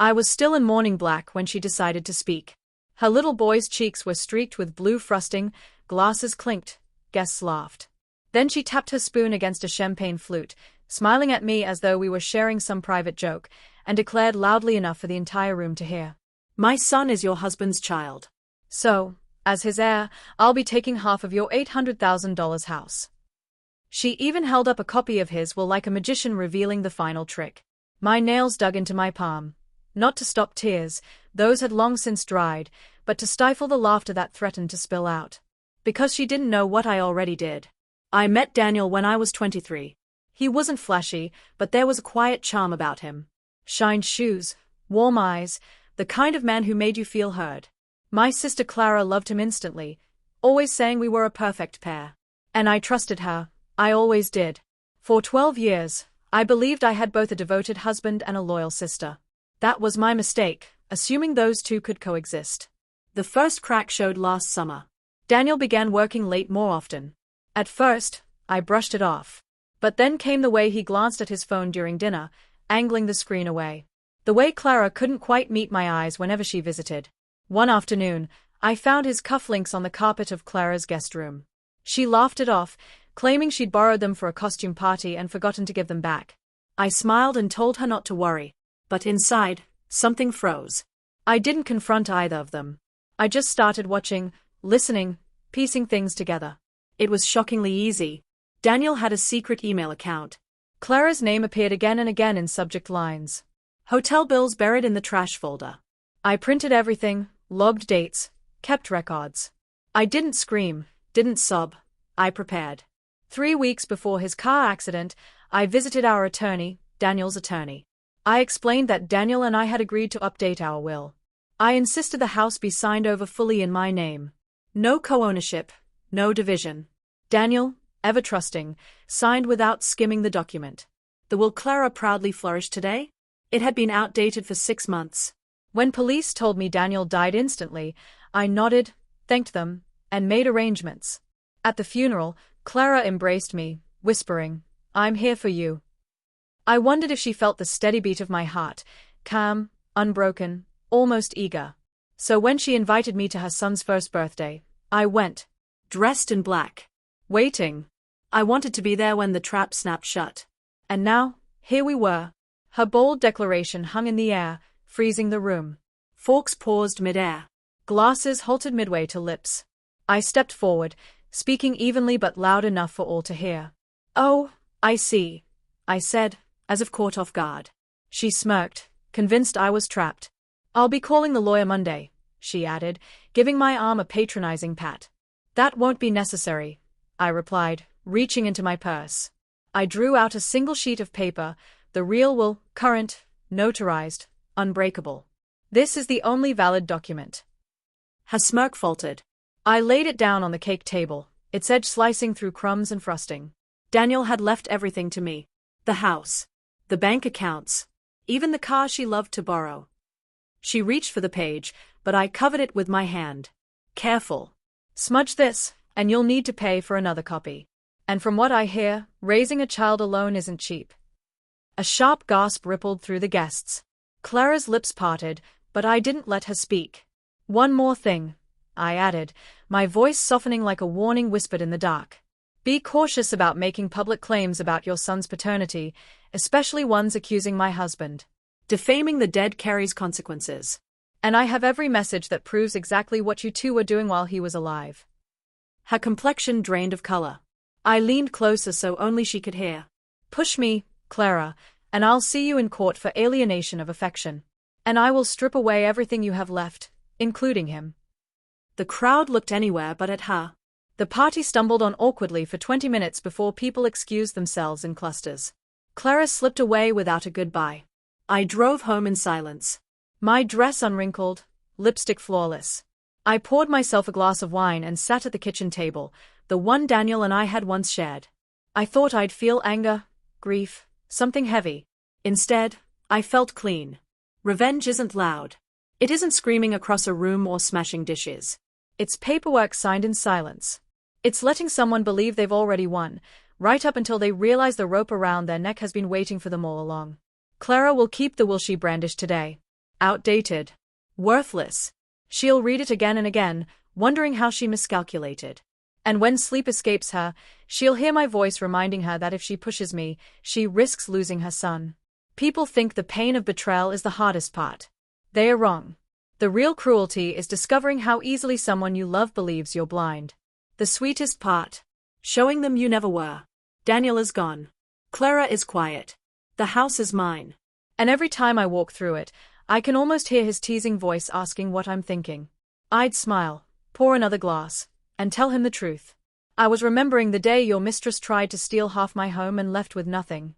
I was still in morning black when she decided to speak. Her little boy's cheeks were streaked with blue frosting, glasses clinked, guests laughed. Then she tapped her spoon against a champagne flute, smiling at me as though we were sharing some private joke, and declared loudly enough for the entire room to hear. "My son is your husband's child. So, as his heir, I'll be taking half of your $800,000 house." She even held up a copy of his will like a magician revealing the final trick. My nails dug into my palm. Not to stop tears, those had long since dried, but to stifle the laughter that threatened to spill out. Because she didn't know what I already did. I met Daniel when I was 23. He wasn't flashy, but there was a quiet charm about him. Shined shoes, warm eyes, the kind of man who made you feel heard. My sister Clara loved him instantly, always saying we were a perfect pair. And I trusted her, I always did. For 12 years, I believed I had both a devoted husband and a loyal sister. That was my mistake, assuming those two could coexist. The first crack showed last summer. Daniel began working late more often. At first, I brushed it off. But then came the way he glanced at his phone during dinner, angling the screen away. The way Clara couldn't quite meet my eyes whenever she visited. One afternoon, I found his cufflinks on the carpet of Clara's guest room. She laughed it off, claiming she'd borrowed them for a costume party and forgotten to give them back. I smiled and told her not to worry. But inside, something froze. I didn't confront either of them. I just started watching, listening, piecing things together. It was shockingly easy. Daniel had a secret email account. Clara's name appeared again and again in subject lines. Hotel bills buried in the trash folder. I printed everything, logged dates, kept records. I didn't scream, didn't sob. I prepared. 3 weeks before his car accident, I visited our attorney, Daniel's attorney. I explained that Daniel and I had agreed to update our will. I insisted the house be signed over fully in my name. No co-ownership, no division. Daniel, ever trusting, signed without skimming the document. The will Clara proudly flourished today? It had been outdated for 6 months. When police told me Daniel died instantly, I nodded, thanked them, and made arrangements. At the funeral, Clara embraced me, whispering, "I'm here for you." I wondered if she felt the steady beat of my heart, calm, unbroken, almost eager. So when she invited me to her son's first birthday, I went, dressed in black. Waiting. I wanted to be there when the trap snapped shut. And now, here we were. Her bold declaration hung in the air, freezing the room. Forks paused mid-air. Glasses halted midway to lips. I stepped forward, speaking evenly but loud enough for all to hear. "Oh, I see," I said, as if caught off guard. She smirked, convinced I was trapped. "I'll be calling the lawyer Monday," she added, giving my arm a patronizing pat. "That won't be necessary," I replied, reaching into my purse. I drew out a single sheet of paper, the real will, current, notarized, unbreakable. "This is the only valid document." Her smirk faltered. I laid it down on the cake table, its edge slicing through crumbs and frosting. Daniel had left everything to me. The house. The bank accounts. Even the car she loved to borrow. She reached for the page, but I covered it with my hand. "Careful. Smudge this, and you'll need to pay for another copy. And from what I hear, raising a child alone isn't cheap." A sharp gasp rippled through the guests. Clara's lips parted, but I didn't let her speak. "One more thing," I added, my voice softening like a warning whispered in the dark. "Be cautious about making public claims about your son's paternity, especially ones accusing my husband. Defaming the dead carries consequences. And I have every message that proves exactly what you two were doing while he was alive." Her complexion drained of color. I leaned closer so only she could hear. "Push me, Clara, and I'll see you in court for alienation of affection. And I will strip away everything you have left, including him." The crowd looked anywhere but at her. The party stumbled on awkwardly for 20 minutes before people excused themselves in clusters. Clara slipped away without a goodbye. I drove home in silence. My dress unwrinkled, lipstick flawless. I poured myself a glass of wine and sat at the kitchen table, the one Daniel and I had once shared. I thought I'd feel anger, grief, something heavy. Instead, I felt clean. Revenge isn't loud. It isn't screaming across a room or smashing dishes. It's paperwork signed in silence. It's letting someone believe they've already won, right up until they realize the rope around their neck has been waiting for them all along. Clara will keep the will she brandished today. Outdated. Worthless. She'll read it again and again, wondering how she miscalculated. And when sleep escapes her, she'll hear my voice reminding her that if she pushes me, she risks losing her son. People think the pain of betrayal is the hardest part. They are wrong. The real cruelty is discovering how easily someone you love believes you're blind. The sweetest part. Showing them you never were. Daniel is gone. Clara is quiet. The house is mine. And every time I walk through it, I can almost hear his teasing voice asking what I'm thinking. I'd smile, pour another glass, and tell him the truth. I was remembering the day your mistress tried to steal half my home and left with nothing.